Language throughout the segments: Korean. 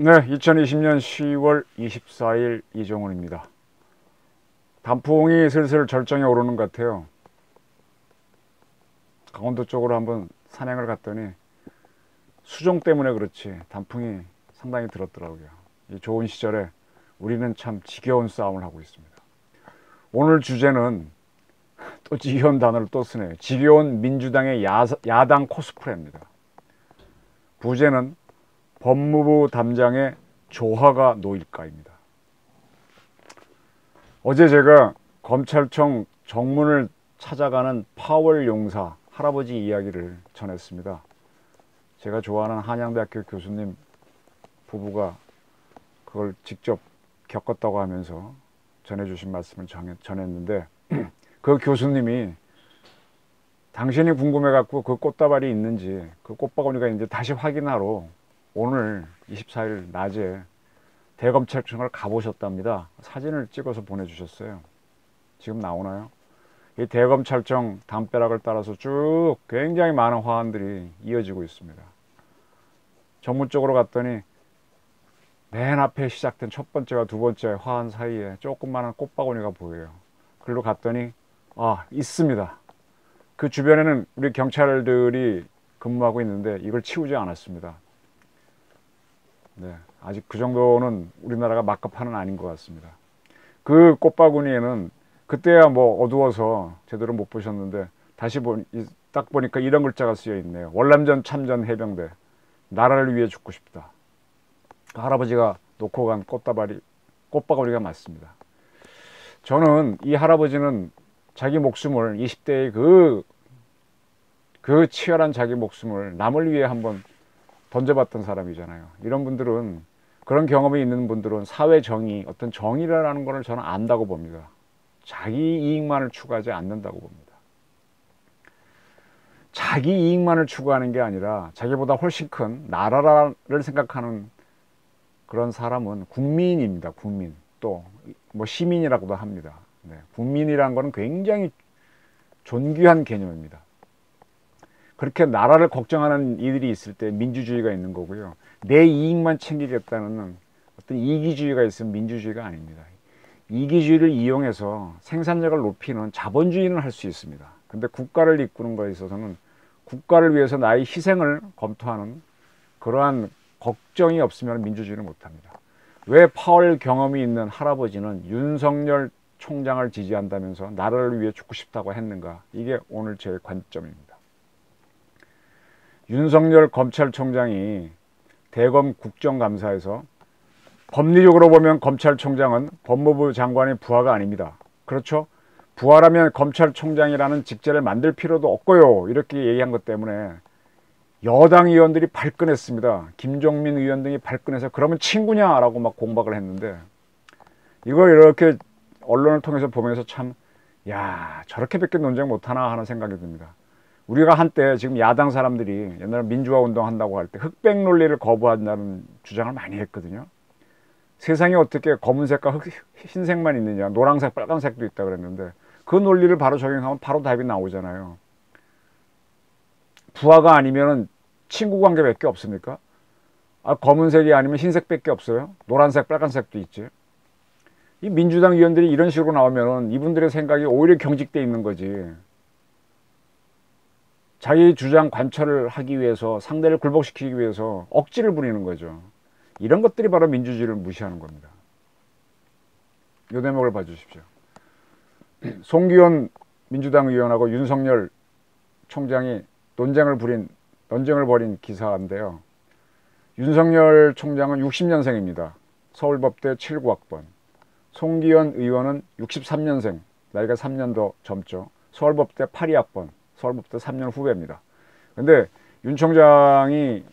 네, 2020년 10월 24일 이종훈입니다. 단풍이 슬슬 절정에 오르는 것 같아요. 강원도 쪽으로 한번 산행을 갔더니 수종 때문에 그렇지 단풍이 상당히 들었더라고요. 이 좋은 시절에 우리는 참 지겨운 싸움을 하고 있습니다. 오늘 주제는 또 지겨운 단어를 또 쓰네요. 지겨운 민주당의 야당 코스프레입니다. 부제는 법무부 담장에 조화가 놓일까입니다. 어제 제가 검찰청 정문을 찾아가는 파월 용사 할아버지 이야기를 전했습니다. 제가 좋아하는 한양대학교 교수님 부부가 그걸 직접 겪었다고 하면서 전해주신 말씀을 전했는데 그 교수님이 당신이 궁금해갖고 그 꽃다발이 있는지 그 꽃바구니가 있는지 다시 확인하러 오늘 24일 낮에 대검찰청을 가보셨답니다. 사진을 찍어서 보내주셨어요. 지금 나오나요? 이 대검찰청 담벼락을 따라서 쭉 굉장히 많은 화환들이 이어지고 있습니다. 정문 쪽으로 갔더니 맨 앞에 시작된 첫 번째와 두 번째 화환 사이에 조그마한 꽃바구니가 보여요. 그리로 갔더니 있습니다. 그 주변에는 우리 경찰들이 근무하고 있는데 이걸 치우지 않았습니다. 네, 아직 그 정도는 우리나라가 막가파는 아닌 것 같습니다. 그 꽃바구니에는 그때야 뭐 어두워서 제대로 못 보셨는데 다시 딱 보니까 이런 글자가 쓰여 있네요. 월남전 참전 해병대, 나라를 위해 죽고 싶다. 그 할아버지가 놓고 간 꽃바구니가 맞습니다. 저는 이 할아버지는 자기 목숨을 20대의 그 치열한 자기 목숨을 남을 위해 한번 던져봤던 사람이잖아요. 이런 분들은, 그런 경험이 있는 분들은 사회 정의, 어떤 정의라는 것을 저는 안다고 봅니다. 자기 이익만을 추구하지 않는다고 봅니다. 자기 이익만을 추구하는 게 아니라 자기보다 훨씬 큰 나라를 생각하는 그런 사람은 국민입니다. 국민. 또 뭐 시민이라고도 합니다. 네, 국민이라는 것은 굉장히 존귀한 개념입니다. 그렇게 나라를 걱정하는 이들이 있을 때 민주주의가 있는 거고요. 내 이익만 챙기겠다는 어떤 이기주의가 있으면 민주주의가 아닙니다. 이기주의를 이용해서 생산력을 높이는 자본주의는 할 수 있습니다. 근데 국가를 이끄는 것에 있어서는 국가를 위해서 나의 희생을 검토하는 그러한 걱정이 없으면 민주주의를 못합니다. 왜 파월 경험이 있는 할아버지는 윤석열 총장을 지지한다면서 나라를 위해 죽고 싶다고 했는가? 이게 오늘 제 관점입니다. 윤석열 검찰총장이 대검 국정감사에서 법리적으로 보면 검찰총장은 법무부 장관의 부하가 아닙니다. 그렇죠? 부하라면 검찰총장이라는 직제를 만들 필요도 없고요. 이렇게 얘기한 것 때문에 여당 의원들이 발끈했습니다. 김종민 의원 등이 발끈해서 그러면 친구냐라고 막 공박을 했는데 이걸 이렇게 언론을 통해서 보면서 참 저렇게밖에 논쟁 못하나 하는 생각이 듭니다. 우리가 한때 지금 야당 사람들이 옛날에 민주화 운동한다고 할 때 흑백 논리를 거부한다는 주장을 많이 했거든요. 세상에 어떻게 검은색과 흰색만 있느냐, 노란색, 빨간색도 있다 그랬는데 그 논리를 바로 적용하면 바로 답이 나오잖아요. 부하가 아니면 친구 관계밖에 없습니까? 검은색이 아니면 흰색밖에 없어요? 노란색, 빨간색도 있지. 이 민주당 의원들이 이런 식으로 나오면 이분들의 생각이 오히려 경직돼 있는 거지. 자기 주장 관철을 하기 위해서, 상대를 굴복시키기 위해서 억지를 부리는 거죠. 이런 것들이 바로 민주주의를 무시하는 겁니다. 이 대목을 봐주십시오. 송기현 민주당 의원하고 윤석열 총장이 논쟁을 벌인 기사인데요. 윤석열 총장은 60년생입니다. 서울법대 79학번. 송기현 의원은 63년생, 나이가 3년 더 젊죠. 서울법대 82학번, 서울법대 3년 후배입니다. 근데 윤 총장이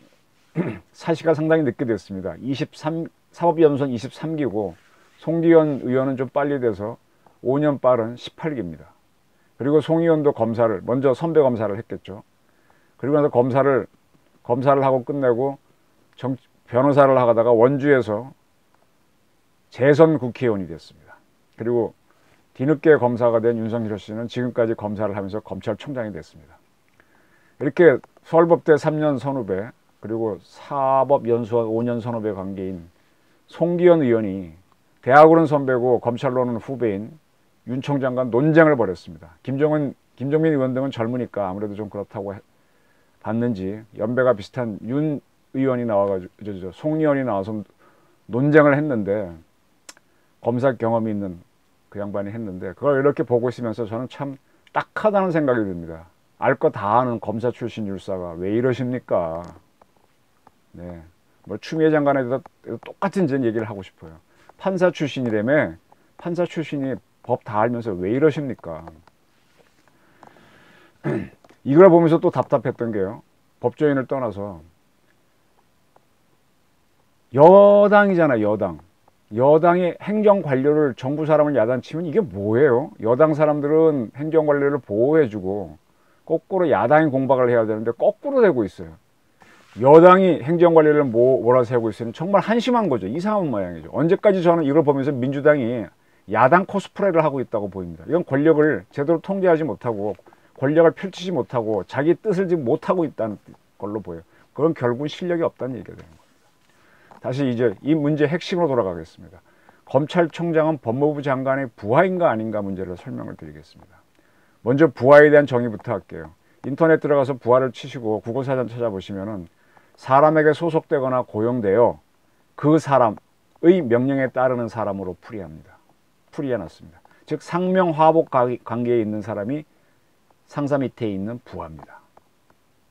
사시가 상당히 늦게 됐습니다. 사법연수원 23기고 송기현 의원은 좀 빨리 돼서 5년 빠른 18기입니다. 그리고 송 의원도 검사를 먼저 선배 검사를 했겠죠. 그리고 나서 검사를 하고 끝내고 변호사를 하다가 원주에서 재선 국회의원이 됐습니다. 그리고 뒤늦게 검사가 된 윤석열 씨는 지금까지 검사를 하면서 검찰총장이 됐습니다. 이렇게 서울법대 3년 선후배, 그리고 사법연수원 5년 선후배 관계인 송기현 의원이 대학으로는 선배고 검찰로는 후배인 윤 총장과 논쟁을 벌였습니다. 김종민 의원 등은 젊으니까 아무래도 좀 그렇다고 봤는지 연배가 비슷한 윤 의원이 나와가지고 송 의원이 나와서 논쟁을 했는데, 검사 경험이 있는 그 양반이 했는데, 그걸 이렇게 보고 있으면서 저는 참 딱하다는 생각이 듭니다. 알 거 다 아는 검사 출신 율사가 왜 이러십니까? 네, 뭐 추미애 장관에 대해서 똑같은 전 얘기를 하고 싶어요. 판사 출신이라며, 판사 출신이 법 다 알면서 왜 이러십니까? 이걸 보면서 또 답답했던 게요, 법조인을 떠나서 여당이잖아, 여당. 여당이 행정관료를, 정부 사람을 야단치면 이게 뭐예요? 여당 사람들은 행정관료를 보호해주고 거꾸로 야당이 공박을 해야 되는데 거꾸로 되고 있어요. 여당이 행정관리를 몰아세우고 있으니 정말 한심한 거죠. 이상한 모양이죠. 언제까지 저는 이걸 보면서 민주당이 야당 코스프레를 하고 있다고 보입니다. 이건 권력을 제대로 통제하지 못하고 권력을 펼치지 못하고 자기 뜻을 지금 못하고 있다는 걸로 보여요. 그건 결국은 실력이 없다는 얘기가 되는 겁니다. 다시 이제 이 문제의 핵심으로 돌아가겠습니다. 검찰총장은 법무부 장관의 부하인가 아닌가 문제를 설명을 드리겠습니다. 먼저 부하에 대한 정의부터 할게요. 인터넷 들어가서 부하를 치시고 국어사전 찾아보시면은 사람에게 소속되거나 고용되어 그 사람의 명령에 따르는 사람으로 풀이해놨습니다. 즉 상명하복 관계에 있는 사람이 상사 밑에 있는 부하입니다.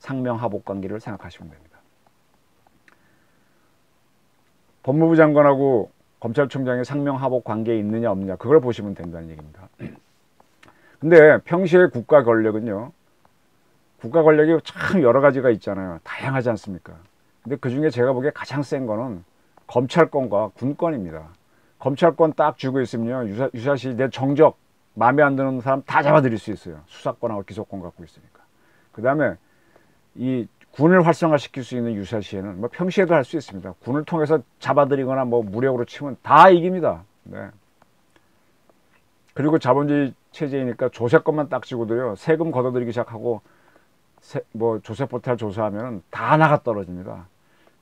상명하복 관계를 생각하시면 됩니다. 법무부 장관하고 검찰총장이 상명하복 관계에 있느냐 없느냐, 그걸 보시면 된다는 얘기입니다. 근데 평시에 국가 권력은요, 국가 권력이 참 여러 가지가 있잖아요. 다양하지 않습니까? 근데 그 중에 제가 보기에 가장 센 거는 검찰권과 군권입니다. 검찰권 딱 쥐고 있으면요, 유사시 내 정적 마음에 안 드는 사람 다 잡아들일 수 있어요. 수사권하고 기소권 갖고 있으니까. 그 다음에 이 군을 활성화시킬 수 있는 유사시에는 뭐 평시에도 할 수 있습니다. 군을 통해서 잡아들이거나 뭐 무력으로 치면 다 이깁니다. 네. 그리고 자본주의 체제이니까 조세권만 딱 쥐고도요, 세금 걷어들이기 시작하고 뭐 조세 포탈 조사하면 다 나가 떨어집니다.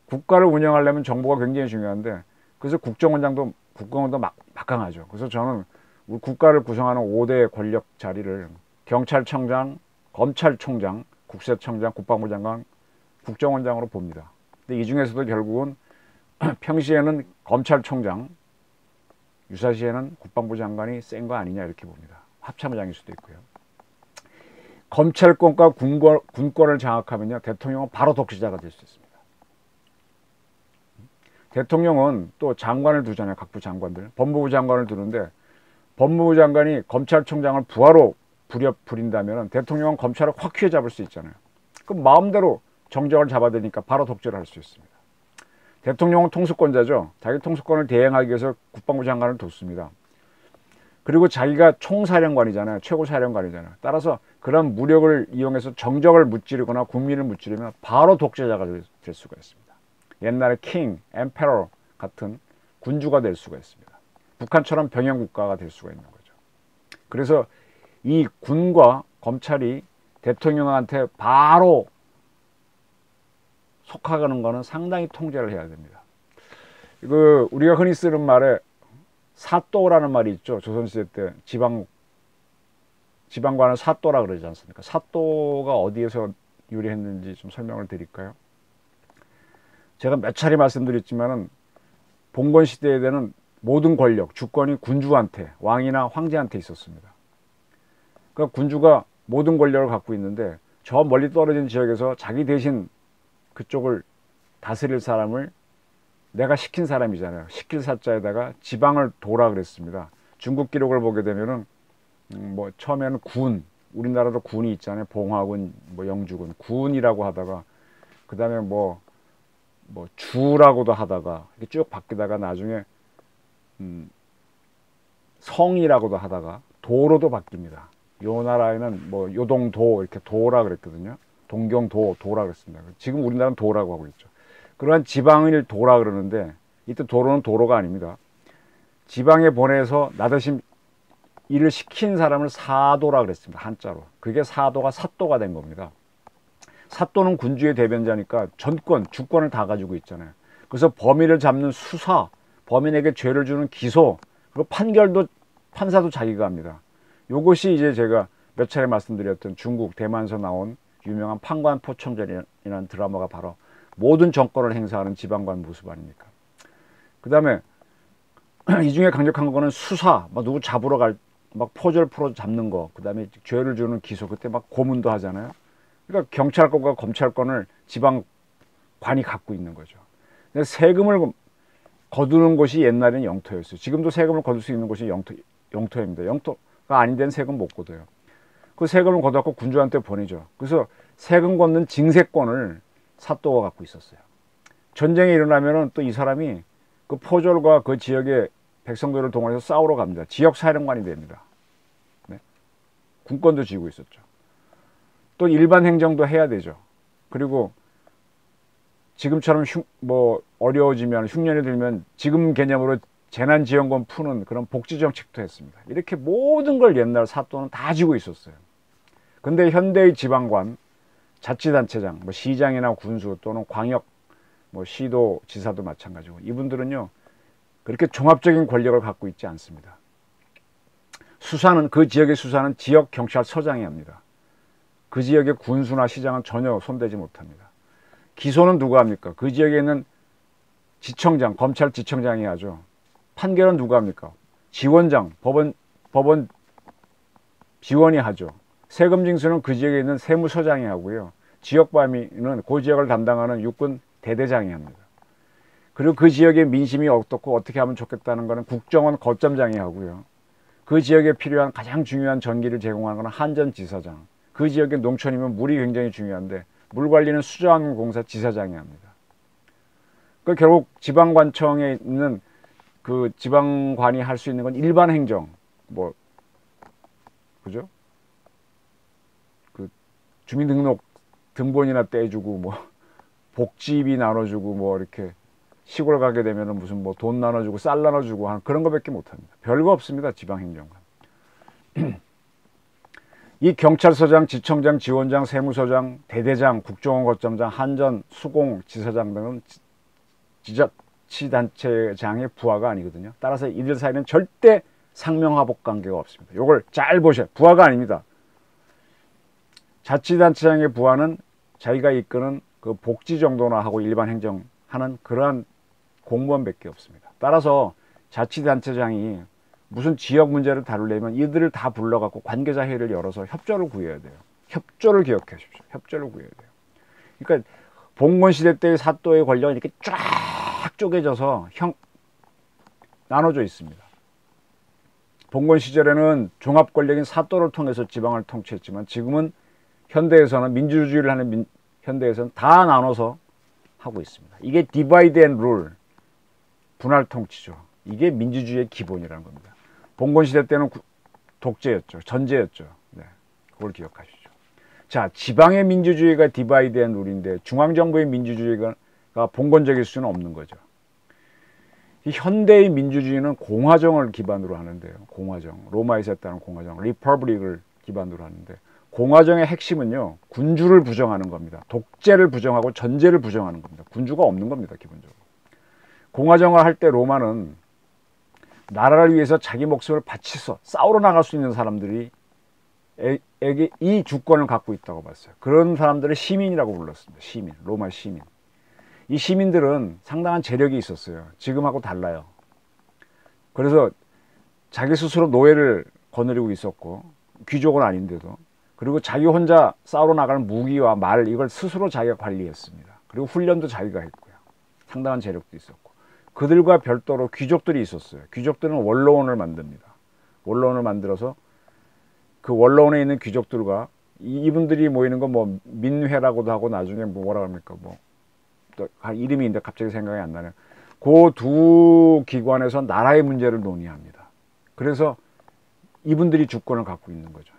국가를 운영하려면 정보가 굉장히 중요한데, 그래서 국정원도 막강하죠. 그래서 저는 우리 국가를 구성하는 5대 권력 자리를 경찰청장, 검찰총장, 국세청장, 국방부 장관, 국정원장으로 봅니다. 근데 이 중에서도 결국은 평시에는 검찰총장, 유사시에는 국방부 장관이 센 거 아니냐 이렇게 봅니다. 합참의장일 수도 있고요. 검찰권과 군권을 장악하면요, 대통령은 바로 독재자가 될 수 있습니다. 대통령은 또 장관을 두잖아요. 각부 장관들. 법무부 장관을 두는데, 법무부 장관이 검찰총장을 부하로 부린다면 대통령은 검찰을 확 휘어잡을 수 있잖아요. 그럼 마음대로 정적을 잡아대니까 바로 독재를 할 수 있습니다. 대통령은 통수권자죠. 자기 통수권을 대행하기 위해서 국방부 장관을 뒀습니다. 그리고 자기가 총사령관이잖아요. 최고사령관이잖아요. 따라서 그런 무력을 이용해서 정적을 무찌르거나 국민을 무찌르면 바로 독재자가 될 수가 있습니다. 옛날에 킹, 엠페러 같은 군주가 될 수가 있습니다. 북한처럼 병영국가가 될 수가 있는 거죠. 그래서 이 군과 검찰이 대통령한테 바로 속하는 거는 상당히 통제를 해야 됩니다. 이거 우리가 흔히 쓰는 말에 사또라는 말이 있죠. 조선시대 때 지방관을 사또라 그러지 않습니까? 사또가 어디에서 유래했는지 좀 설명을 드릴까요? 제가 몇 차례 말씀드렸지만은 봉건 시대에는 모든 권력, 주권이 군주한테, 왕이나 황제한테 있었습니다. 그러니까 군주가 모든 권력을 갖고 있는데 저 멀리 떨어진 지역에서 자기 대신 그쪽을 다스릴 사람을 내가 시킨 사람이잖아요. 시킬 사자에다가 지방을 도라 그랬습니다. 중국 기록을 보게 되면은 뭐 처음에는 군, 우리나라도 군이 있잖아요. 봉화군, 뭐 영주군, 군이라고 하다가 그 다음에 뭐 주라고도 하다가 이렇게 쭉 바뀌다가 나중에 성이라고도 하다가 도로도 바뀝니다. 요 나라에는 뭐 요동도 이렇게 도라 그랬거든요. 동경도 도라 그랬습니다. 지금 우리나라는 도라고 하고 있죠. 그러한 지방을 도라 그러는데 이때 도로는 도로가 아닙니다. 지방에 보내서 나 대신 일을 시킨 사람을 사도라 그랬습니다. 한자로. 그게 사도가 사또가 된 겁니다. 사또는 군주의 대변자니까 전권, 주권을 다 가지고 있잖아요. 그래서 범인을 잡는 수사, 범인에게 죄를 주는 기소, 그리고 판결도 판사도 자기가 합니다. 요것이 이제 제가 몇 차례 말씀드렸던 중국 대만에서 나온 유명한 판관포청전이라는 드라마가 바로 모든 정권을 행사하는 지방관 모습 아닙니까? 그 다음에 이 중에 강력한 거는 수사, 막 누구 잡으러 막 포절 풀어 잡는 거, 그 다음에 죄를 주는 기소, 그때 막 고문도 하잖아요. 그러니까 경찰권과 검찰권을 지방관이 갖고 있는 거죠. 근데 세금을 거두는 곳이 옛날에는 영토였어요. 지금도 세금을 거둘 수 있는 곳이 영토입니다. 영토가 아닌 데는 세금 못 거둬요. 그 세금을 걷어갖고 군주한테 보내죠. 그래서 세금 걷는 징세권을 사또가 갖고 있었어요. 전쟁이 일어나면은 또 이 사람이 그 포졸과 그 지역의 백성들을 동원해서 싸우러 갑니다. 지역 사령관이 됩니다. 네. 군권도 쥐고 있었죠. 또 일반 행정도 해야 되죠. 그리고 지금처럼 어려워지면 흉년이 들면 지금 개념으로 재난지원금 푸는 그런 복지정책도 했습니다. 이렇게 모든 걸 옛날 사또는 다 쥐고 있었어요. 근데 현대의 지방관, 자치단체장, 시장이나 군수 또는 광역, 시도, 지사도 마찬가지고 이분들은요 그렇게 종합적인 권력을 갖고 있지 않습니다. 수사는 그 지역의 수사는 지역 경찰서장이 합니다. 그 지역의 군수나 시장은 전혀 손대지 못합니다. 기소는 누가 합니까? 그 지역에 있는 지청장, 검찰지청장이 하죠. 판결은 누가 합니까? 지원장, 법원 지원이 하죠. 세금 징수는 그 지역에 있는 세무서장이 하고요. 지역범위는 그 지역을 담당하는 육군 대대장이 합니다. 그리고 그 지역의 민심이 어떻고 어떻게 하면 좋겠다는 것은 국정원 거점장이 하고요. 그 지역에 필요한 가장 중요한 전기를 제공하는 것은 한전지사장. 그 지역의 농촌이면 물이 굉장히 중요한데 물 관리는 수자원공사 지사장이 합니다. 그 결국 지방관청에 있는 그 지방관이 할 수 있는 건 일반 행정, 그죠? 그 주민등록 등본이나 떼주고 복지비 나눠주고 이렇게 시골 가게 되면은 무슨 돈 나눠주고 쌀 나눠주고 하는 그런 거밖에 못합니다. 별거 없습니다. 지방행정관. 이 경찰서장, 지청장, 지원장, 세무서장, 대대장, 국정원 거점장, 한전, 수공, 지사장 등은 지자치단체장의 부하가 아니거든요. 따라서 이들 사이는 절대 상명하복 관계가 없습니다. 이걸 잘 보셔요. 부하가 아닙니다. 자치단체장의 부하는 자기가 이끄는 그 복지 정도나 하고 일반 행정하는 그러한 공무원밖에 없습니다. 따라서 자치단체장이 무슨 지역 문제를 다루려면 이들을 다 불러갖고 관계자 회의를 열어서 협조를 구해야 돼요. 협조를 기억하십시오. 협조를 구해야 돼요. 그러니까 봉건시대 때의 사또의 권력은 이렇게 쫙 쪼개져서 나눠져 있습니다. 봉건 시절에는 종합 권력인 사또를 통해서 지방을 통치했지만 지금은 현대에서는 민주주의를 하는 현대에서는 다 나눠서 하고 있습니다. 이게 디바이드 앤 룰, 분할 통치죠. 이게 민주주의의 기본이라는 겁니다. 봉건시대 때는 독재였죠. 전제였죠. 네, 그걸 기억하시죠. 자, 지방의 민주주의가 디바이드 앤 룰인데 중앙정부의 민주주의가 봉건적일 수는 없는 거죠. 이 현대의 민주주의는 공화정을 기반으로 하는데요. 공화정, 로마에서 했다는 공화정, 리퍼블릭을 기반으로 하는데 공화정의 핵심은요, 군주를 부정하는 겁니다. 독재를 부정하고 전제를 부정하는 겁니다. 군주가 없는 겁니다, 기본적으로. 공화정을 할 때 로마는 나라를 위해서 자기 목숨을 바치서 싸우러 나갈 수 있는 사람들이 에게 이 주권을 갖고 있다고 봤어요. 그런 사람들을 시민이라고 불렀습니다. 시민, 로마 시민. 이 시민들은 상당한 재력이 있었어요. 지금하고 달라요. 그래서 자기 스스로 노예를 거느리고 있었고 귀족은 아닌데도, 그리고 자기 혼자 싸우러 나가는 무기와 말, 이걸 스스로 자기가 관리했습니다. 그리고 훈련도 자기가 했고요. 상당한 재력도 있었고, 그들과 별도로 귀족들이 있었어요. 귀족들은 원로원을 만듭니다. 원로원을 만들어서 그 원로원에 있는 귀족들과 이분들이 모이는 건 민회라고도 하고 나중에 뭐라 합니까? 또 이름이 있는데 갑자기 생각이 안 나네요. 그 두 기관에서 나라의 문제를 논의합니다. 그래서 이분들이 주권을 갖고 있는 거죠.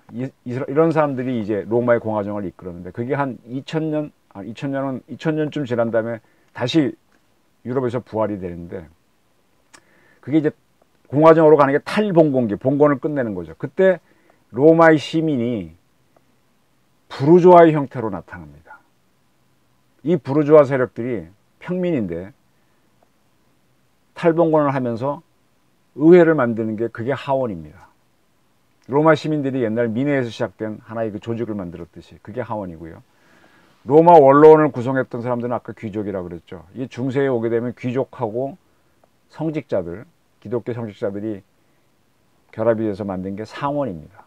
이런 사람들이 이제 로마의 공화정을 이끌었는데 그게 한 2000년쯤 지난 다음에 다시 유럽에서 부활이 되는데, 그게 이제 공화정으로 가는 게 탈봉건기, 봉건을 끝내는 거죠. 그때 로마의 시민이 부르주아의 형태로 나타납니다. 이 부르주아 세력들이 평민인데 탈봉건을 하면서 의회를 만드는 게 그게 하원입니다. 로마 시민들이 옛날 미네에서 시작된 하나의 그 조직을 만들었듯이 그게 하원이고요. 로마 원로원을 구성했던 사람들은 아까 귀족이라고 그랬죠. 이 중세에 오게 되면 귀족하고 성직자들, 기독교 성직자들이 결합이 돼서 만든 게 상원입니다.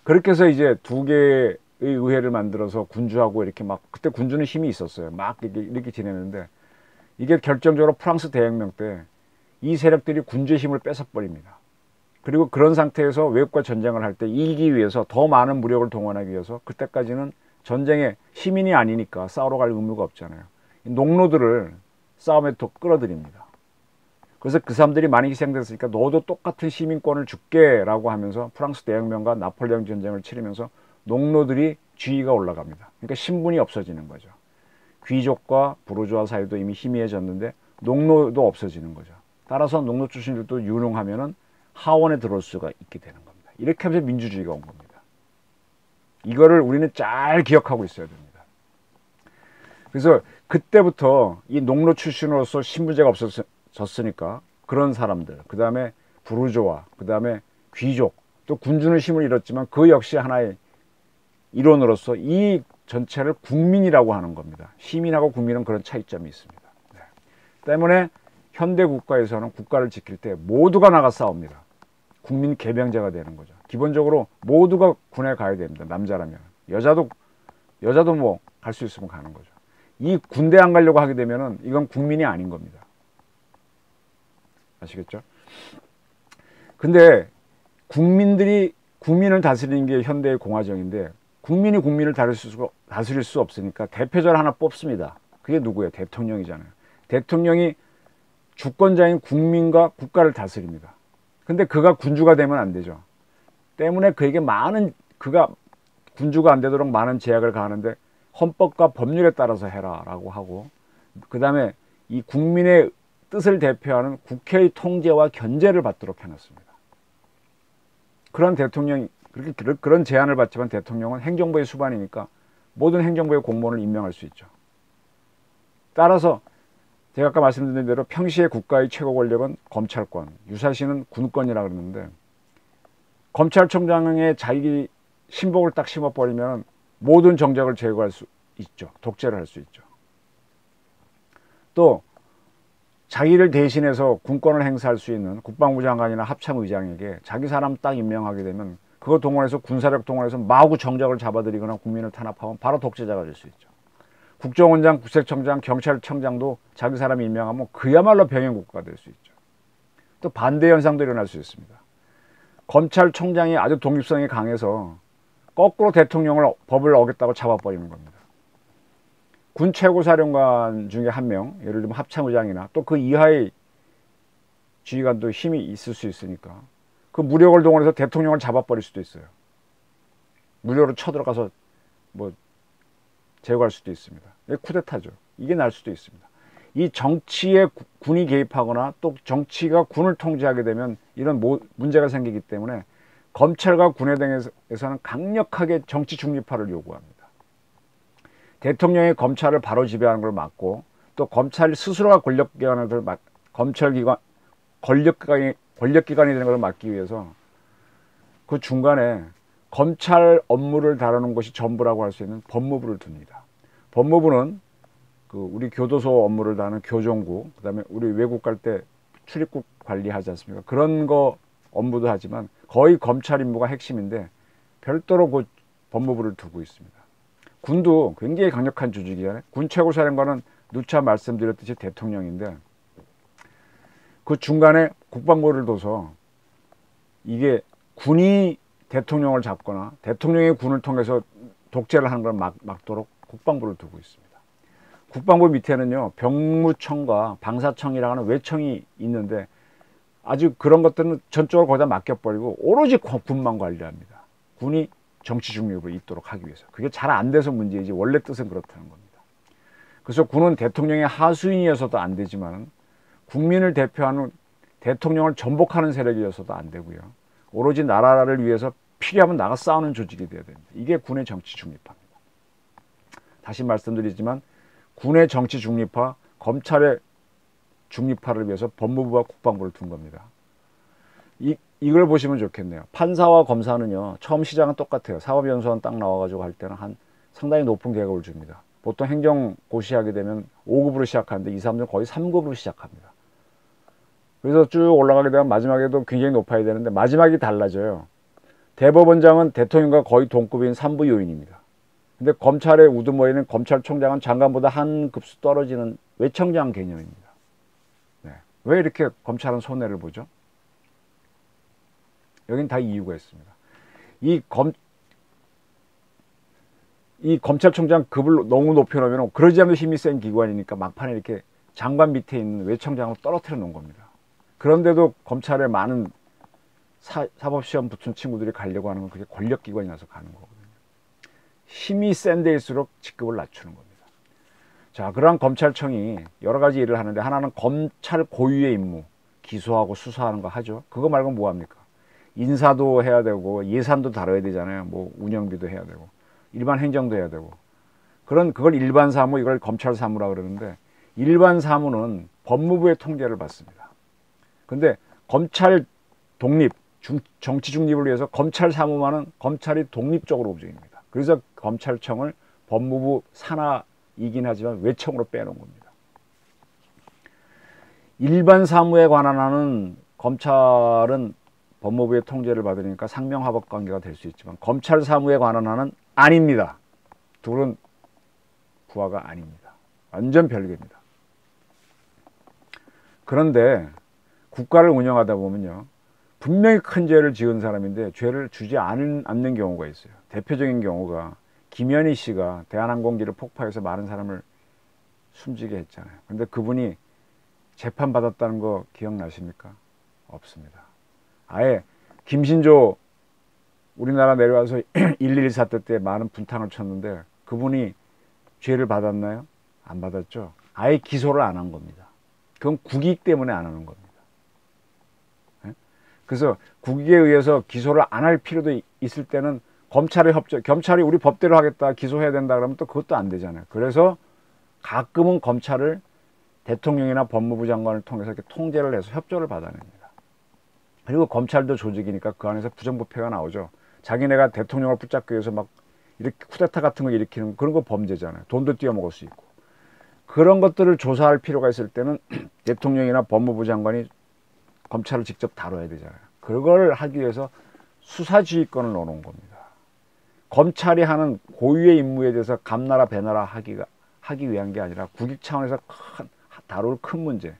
그렇게 해서 이제 두 개의 의회를 만들어서 군주하고 이렇게 막, 그때 군주는 힘이 있었어요. 막 이렇게 지내는데 이게 결정적으로 프랑스 대혁명 때 이 세력들이 군주의 힘을 뺏어버립니다. 그리고 그런 상태에서 외국과 전쟁을 할 때 이기기 위해서 더 많은 무력을 동원하기 위해서 그때까지는 전쟁에 시민이 아니니까 싸우러 갈 의무가 없잖아요. 농노들을 싸움에 더 끌어들입니다. 그래서 그 사람들이 많이 희생됐으니까 너도 똑같은 시민권을 줄게 라고 하면서 프랑스 대혁명과 나폴레옹 전쟁을 치르면서 농노들이 지위가 올라갑니다. 그러니까 신분이 없어지는 거죠. 귀족과 부르주아 사이도 이미 희미해졌는데 농노도 없어지는 거죠. 따라서 농노 출신들도 유능하면은 하원에 들어올 수가 있게 되는 겁니다. 이렇게 하면서 민주주의가 온 겁니다. 이거를 우리는 잘 기억하고 있어야 됩니다. 그래서 그때부터 이 농노 출신으로서 신분제가 없어졌으니까 그런 사람들, 그 다음에 부르주아, 그 다음에 귀족, 또 군주는 힘을 잃었지만 그 역시 하나의 일원으로서 이 전체를 국민이라고 하는 겁니다. 시민하고 국민은 그런 차이점이 있습니다. 네. 때문에 현대 국가에서는 국가를 지킬 때 모두가 나가 싸웁니다. 국민 개병자가 되는 거죠. 기본적으로 모두가 군에 가야 됩니다. 남자라면. 여자도 뭐 갈 수 있으면 가는 거죠. 이 군대 안 가려고 하게 되면은 이건 국민이 아닌 겁니다. 아시겠죠? 근데 국민을 다스리는 게 현대의 공화정인데 국민이 국민을 다스릴 수 없으니까 대표자를 하나 뽑습니다. 그게 누구예요? 대통령이잖아요. 대통령이 주권자인 국민과 국가를 다스립니다. 근데 그가 군주가 되면 안 되죠. 때문에 그에게 그가 군주가 안 되도록 많은 제약을 가하는데 헌법과 법률에 따라서 해라 라고 하고, 그 다음에 이 국민의 뜻을 대표하는 국회의 통제와 견제를 받도록 해놨습니다. 그런 대통령이 그런 제안을 받지만 대통령은 행정부의 수반이니까 모든 행정부의 공무원을 임명할 수 있죠. 따라서 제가 아까 말씀드린 대로 평시에 국가의 최고 권력은 검찰권, 유사시는 군권이라고 그러는데 검찰총장의 자기 신복을 딱 심어버리면 모든 정적을 제거할 수 있죠. 독재를 할 수 있죠. 또 자기를 대신해서 군권을 행사할 수 있는 국방부 장관이나 합참의장에게 자기 사람 딱 임명하게 되면 그거 동원해서 군사력 동원해서 마구 정적을 잡아들이거나 국민을 탄압하면 바로 독재자가 될 수 있죠. 국정원장, 국세청장, 경찰청장도 자기 사람이 임명하면 그야말로 병행국가가 될 수 있죠. 또 반대 현상도 일어날 수 있습니다. 검찰총장이 아주 독립성이 강해서 거꾸로 대통령을 법을 어겼다고 잡아버리는 겁니다. 군 최고사령관 중에 한 명, 예를 들면 합참의장이나 또 그 이하의 지휘관도 힘이 있을 수 있으니까 그 무력을 동원해서 대통령을 잡아버릴 수도 있어요. 무력으로 쳐들어가서 뭐 제거할 수도 있습니다. 쿠데타죠. 이게 날 수도 있습니다. 이 정치에 군이 개입하거나 또 정치가 군을 통제하게 되면 이런 문제가 생기기 때문에 검찰과 군에 대해서는 강력하게 정치 중립화를 요구합니다. 대통령이 검찰을 바로 지배하는 걸 막고 또 검찰 스스로가 권력기관이 되는 걸 막기 위해서 그 중간에 검찰 업무를 다루는 것이 전부라고 할 수 있는 법무부를 둡니다. 법무부는 그 우리 교도소 업무를 다하는 교정국, 그다음에 우리 외국 갈 때 출입국 관리하지 않습니까? 그런 거 업무도 하지만 거의 검찰 임무가 핵심인데 별도로 그 법무부를 두고 있습니다. 군도 굉장히 강력한 조직이잖아요. 군 최고사령관은 누차 말씀드렸듯이 대통령인데 그 중간에 국방부를 둬서 이게 군이 대통령을 잡거나 대통령이 군을 통해서 독재를 하는 걸 막도록 국방부를 두고 있습니다. 국방부 밑에는요 병무청과 방사청이라고 하는 외청이 있는데 아주 그런 것들은 전적으로 거기다 맡겨버리고 오로지 군만 관리합니다. 군이 정치 중립을 잇도록 하기 위해서. 그게 잘 안 돼서 문제이지 원래 뜻은 그렇다는 겁니다. 그래서 군은 대통령의 하수인이어서도 안 되지만 국민을 대표하는 대통령을 전복하는 세력이어서도 안 되고요. 오로지 나라를 위해서 필요하면 나가 싸우는 조직이 되어야 됩니다. 이게 군의 정치 중립화입니다. 다시 말씀드리지만 군의 정치 중립화, 검찰의 중립화를 위해서 법무부와 국방부를 둔 겁니다. 이걸 보시면 좋겠네요. 판사와 검사는요, 처음 시작은 똑같아요. 사법연수원 딱 나와가지고 할 때는 상당히 높은 계급을 줍니다. 보통 행정고시하게 되면 5급으로 시작하는데 이 사람들은 거의 3급으로 시작합니다. 그래서 쭉 올라가게 되면 마지막에도 굉장히 높아야 되는데 마지막이 달라져요. 대법원장은 대통령과 거의 동급인 3부 요인입니다. 근데 검찰의 우두머리는 검찰총장은 장관보다 한 급수 떨어지는 외청장 개념입니다. 네. 왜 이렇게 검찰은 손해를 보죠? 여긴 다 이유가 있습니다. 이 검찰총장 급을 너무 높여놓으면 그러지 않아도 힘이 센 기관이니까 막판에 이렇게 장관 밑에 있는 외청장을 떨어뜨려 놓은 겁니다. 그런데도 검찰에 많은 사법시험 붙은 친구들이 가려고 하는 건 그게 권력기관이라서 가는 거거든요. 힘이 센 데일수록 직급을 낮추는 겁니다. 자, 그러한 검찰청이 여러 가지 일을 하는데 하나는 검찰 고유의 임무, 기소하고 수사하는 거 하죠. 그거 말고 뭐 합니까? 인사도 해야 되고 예산도 다뤄야 되잖아요. 뭐 운영비도 해야 되고 일반 행정도 해야 되고 그걸 일반 사무, 이걸 검찰 사무라 그러는데 일반 사무는 법무부의 통제를 받습니다. 근데 검찰 독립, 정치 중립을 위해서 검찰 사무만은 검찰이 독립적으로 움직입니다. 그래서 검찰청을 법무부 산하이긴 하지만 외청으로 빼놓은 겁니다. 일반 사무에 관한 한은 검찰은 법무부의 통제를 받으니까 상명하복 관계가 될 수 있지만 검찰 사무에 관한 한은 아닙니다. 둘은 부하가 아닙니다. 완전 별개입니다. 그런데 국가를 운영하다 보면요, 분명히 큰 죄를 지은 사람인데 죄를 주지 않는 경우가 있어요. 대표적인 경우가 김현희 씨가 대한항공기를 폭파해서 많은 사람을 숨지게 했잖아요. 근데 그분이 재판받았다는 거 기억나십니까? 없습니다. 아예 김신조 우리나라 내려와서 1.12 사태 때 많은 분탕을 쳤는데 그분이 죄를 받았나요? 안 받았죠. 아예 기소를 안 한 겁니다. 그건 국익 때문에 안 하는 겁니다. 그래서 국익에 의해서 기소를 안 할 필요도 있을 때는 검찰이 우리 법대로 하겠다, 기소해야 된다 그러면 또 그것도 안 되잖아요. 그래서 가끔은 검찰을 대통령이나 법무부 장관을 통해서 이렇게 통제를 해서 협조를 받아냅니다. 그리고 검찰도 조직이니까 그 안에서 부정부패가 나오죠. 자기네가 대통령을 붙잡기 위해서 막 이렇게 쿠데타 같은 거 일으키는 그런 거 범죄잖아요. 돈도 띄어먹을 수 있고. 그런 것들을 조사할 필요가 있을 때는 대통령이나 법무부 장관이 검찰을 직접 다뤄야 되잖아요. 그걸 하기 위해서 수사지휘권을 넣어놓은 겁니다. 검찰이 하는 고유의 임무에 대해서 감나라 배나라 하기 위한 게 아니라 국익 차원에서 다룰 큰 문제,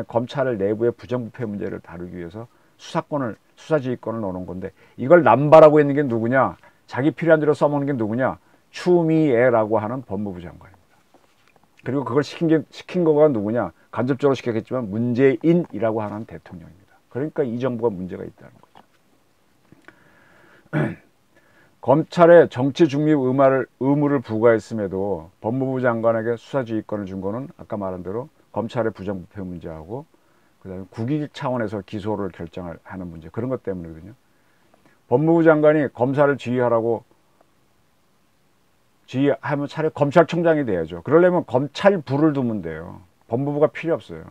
검찰을 내부의 부정부패 문제를 다루기 위해서 수사지휘권을 넣어놓은 건데 이걸 남발하고 있는 게 누구냐? 자기 필요한 대로 써먹는 게 누구냐? 추미애라고 하는 법무부 장관입니다. 그리고 그걸 시킨 거가 누구냐? 간접적으로 시켰겠지만 문재인이라고 하는 대통령입니다. 그러니까 이 정부가 문제가 있다는 거죠. 검찰에 정치 중립 의무를 부과했음에도 법무부 장관에게 수사지휘권을 준 거는 아까 말한 대로 검찰의 부정부패 문제하고 그다음에 국익 차원에서 기소를 결정하는 문제, 그런 것 때문이거든요. 법무부 장관이 검사를 지휘하면 차라리 검찰총장이 돼야죠. 그러려면 검찰부를 두면 돼요. 법무부가 필요 없어요.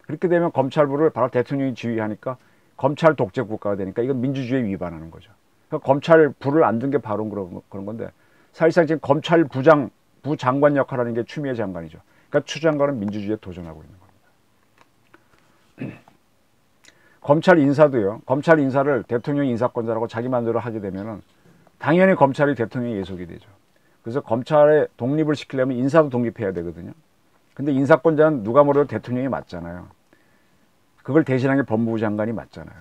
그렇게 되면 검찰부를 바로 대통령이 지휘하니까 검찰 독재 국가가 되니까 이건 민주주의에 위반하는 거죠. 그러니까 검찰부를 안 둔 게 바로 그런 건데 사실상 지금 검찰부 장관 역할을 하는 게 추미애 장관이죠. 그러니까 추 장관은 민주주의에 도전하고 있는 겁니다. 검찰 인사도요. 검찰 인사를 대통령 인사권자라고 자기 마음대로 하게 되면은 당연히 검찰이 대통령의 예속이 되죠. 그래서 검찰의 독립을 시키려면 인사도 독립해야 되거든요. 근데 인사권자는 누가 뭐래도 대통령이 맞잖아요. 그걸 대신한 게 법무부 장관이 맞잖아요.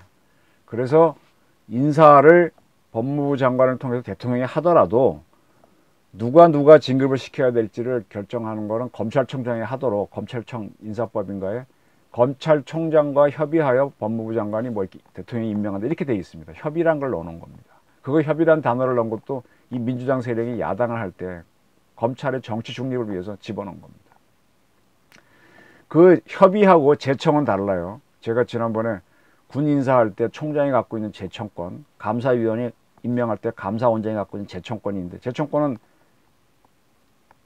그래서 인사를 법무부 장관을 통해서 대통령이 하더라도 누가 진급을 시켜야 될지를 결정하는 거는 검찰총장이 하도록 검찰청 인사법인가에 검찰총장과 협의하여 법무부 장관이 대통령이 임명한다 이렇게 되어 있습니다. 협의란 걸 넣어놓은 겁니다. 그거 협의란 단어를 넣은 것도 이 민주당 세력이 야당을 할 때 검찰의 정치 중립을 위해서 집어넣은 겁니다. 그 협의하고 제청은 달라요. 제가 지난번에 군 인사할 때 총장이 갖고 있는 제청권, 감사위원이 임명할 때 감사원장이 갖고 있는 제청권이 있는데 제청권은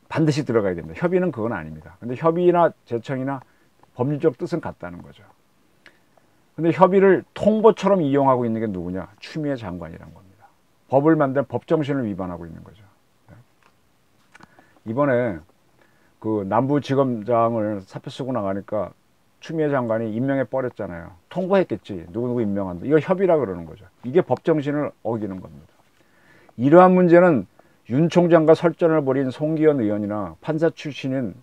반드시 들어가야 됩니다. 협의는 그건 아닙니다. 근데 협의나 제청이나 법률적 뜻은 같다는 거죠. 근데 협의를 통보처럼 이용하고 있는 게 누구냐? 추미애 장관이란 겁니다. 법을 만든 법정신을 위반하고 있는 거죠. 이번에 그 남부지검장을 사표 쓰고 나가니까 추미애 장관이 임명해 버렸잖아요. 통보했겠지. 누구누구 임명한다. 이거 협의라 그러는 거죠. 이게 법정신을 어기는 겁니다. 이러한 문제는 윤 총장과 설전을 벌인 송기현 의원이나 판사 출신인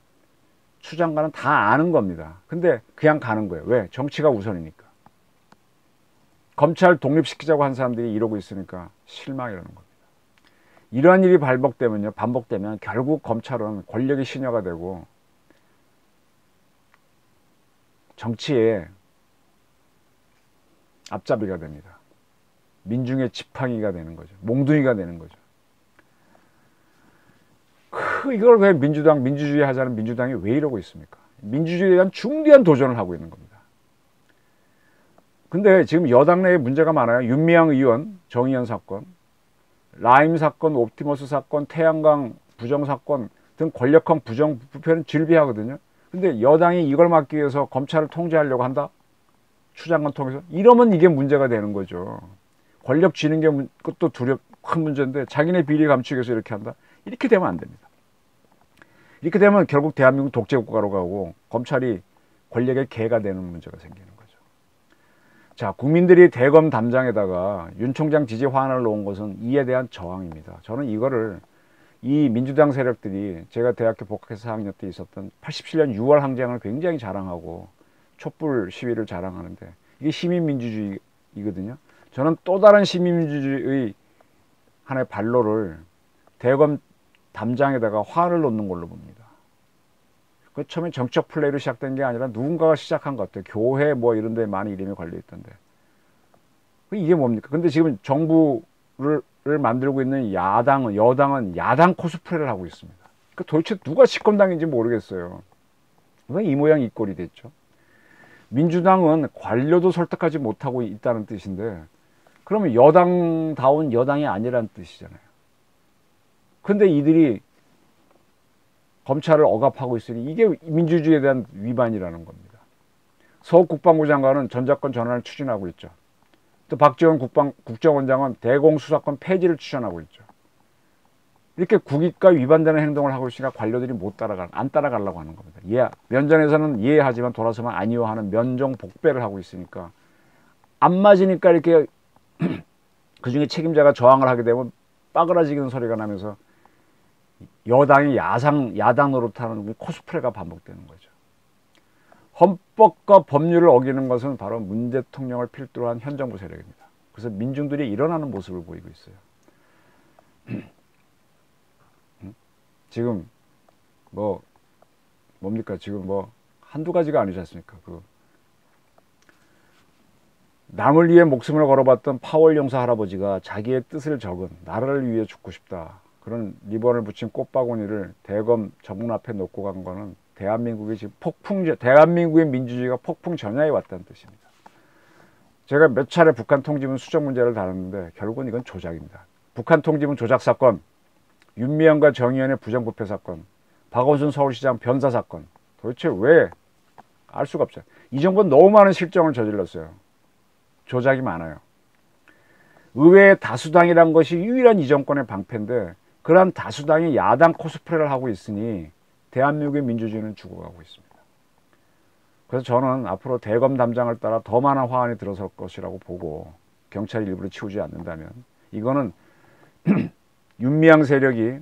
추 장관은 다 아는 겁니다. 근데 그냥 가는 거예요. 왜? 정치가 우선이니까. 검찰 독립시키자고 한 사람들이 이러고 있으니까 실망이라는 겁니다. 이러한 일이 반복되면 결국 검찰은 권력의 신여가 되고 정치의 앞잡이가 됩니다. 민중의 지팡이가 되는 거죠. 몽둥이가 되는 거죠. 이걸 왜 민주주의 하자는 민주당이 왜 이러고 있습니까? 민주주의에 대한 중대한 도전을 하고 있는 겁니다. 근데 지금 여당 내에 문제가 많아요. 윤미향 의원 정의연 사건, 라임 사건, 옵티머스 사건, 태양광 부정 사건 등 권력형 부정 부패는 질비하거든요. 근데 여당이 이걸 막기 위해서 검찰을 통제하려고 한다? 추 장관 통해서? 이러면 이게 문제가 되는 거죠. 권력 쥐는 게 그것도 큰 문제인데 자기네 비리 감추기 위해서 이렇게 한다? 이렇게 되면 안 됩니다. 이렇게 되면 결국 대한민국 독재국가로 가고 검찰이 권력의 개가 되는 문제가 생기는 거죠. 자, 국민들이 대검 담장에다가 윤 총장 지지 화환을 놓은 것은 이에 대한 저항입니다. 저는 이 민주당 세력들이 제가 대학교 복학해서 4학년 때 있었던 87년 6월 항쟁을 굉장히 자랑하고 촛불 시위를 자랑하는데 이게 시민민주주의거든요. 저는 또 다른 시민민주주의의 하나의 발로를 대검 담장에다가 화환을 놓는 걸로 봅니다. 그 처음에 정적 플레이로 시작된 게 아니라 누군가가 시작한 것 같아요. 교회 뭐 이런 데 많이 이름이 걸려 있던데. 이게 뭡니까? 근데 지금 정부를 만들고 있는 여당은 야당 코스프레를 하고 있습니다. 그 도대체 누가 집권당인지 모르겠어요. 왜 이 모양 이 꼴이 됐죠? 민주당은 관료도 설득하지 못하고 있다는 뜻인데 그러면 여당다운 여당이 아니라는 뜻이잖아요. 근데 이들이 검찰을 억압하고 있으니 이게 민주주의에 대한 위반이라는 겁니다. 서욱 국방부 장관은 전작권 전환을 추진하고 있죠. 또 박지원 국정원장은 대공수사권 폐지를 추진하고 있죠. 이렇게 국익과 위반되는 행동을 하고 있으니까 관료들이 안 따라가려고 하는 겁니다. 면전에서는 이해하지만 돌아서면 아니요 하는 면종복배를 하고 있으니까 안 맞으니까 이렇게 그중에 책임자가 저항을 하게 되면 빠그라지는 소리가 나면서 여당이 야당 노릇하는 코스프레가 반복되는 거죠. 헌법과 법률을 어기는 것은 바로 문 대통령을 필두로 한 현 정부 세력입니다. 그래서 민중들이 일어나는 모습을 보이고 있어요. 지금 뭡니까? 지금 한두 가지가 아니지 않습니까? 남을 위해 목숨을 걸어봤던 파월 용사 할아버지가 자기의 뜻을 적은 나라를 위해 죽고 싶다. 그런 리본을 붙인 꽃바구니를 대검 정문 앞에 놓고 간 거는 대한민국의 대한민국의 민주주의가 폭풍 전야에 왔다는 뜻입니다. 제가 몇 차례 북한 통지문 수정 문제를 다뤘는데 결국은 이건 조작입니다. 북한 통지문 조작 사건, 윤미향과 정의연의 부정부패 사건, 박원순 서울시장 변사 사건, 도대체 왜 알 수가 없어요. 이 정부는 너무 많은 실정을 저질렀어요. 조작이 많아요. 의회의 다수당이란 것이 유일한 이 정권의 방패인데 그러한 다수당이 야당 코스프레를 하고 있으니 대한민국의 민주주의는 죽어가고 있습니다. 그래서 저는 앞으로 대검 담장을 따라 더 많은 화환이 들어설 것이라고 보고 경찰이 일부러 치우지 않는다면 이거는 윤미향 세력이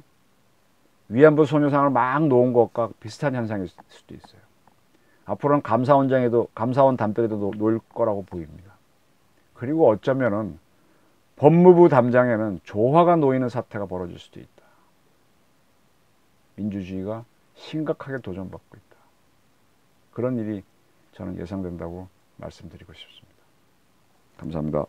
위안부 소녀상을 막 놓은 것과 비슷한 현상일 수도 있어요. 앞으로는 감사원 담벼락에도 놓을 거라고 보입니다. 그리고 어쩌면은 법무부 담장에는 조화가 놓이는 사태가 벌어질 수도 있다. 민주주의가 심각하게 도전받고 있다. 그런 일이 저는 예상된다고 말씀드리고 싶습니다. 감사합니다.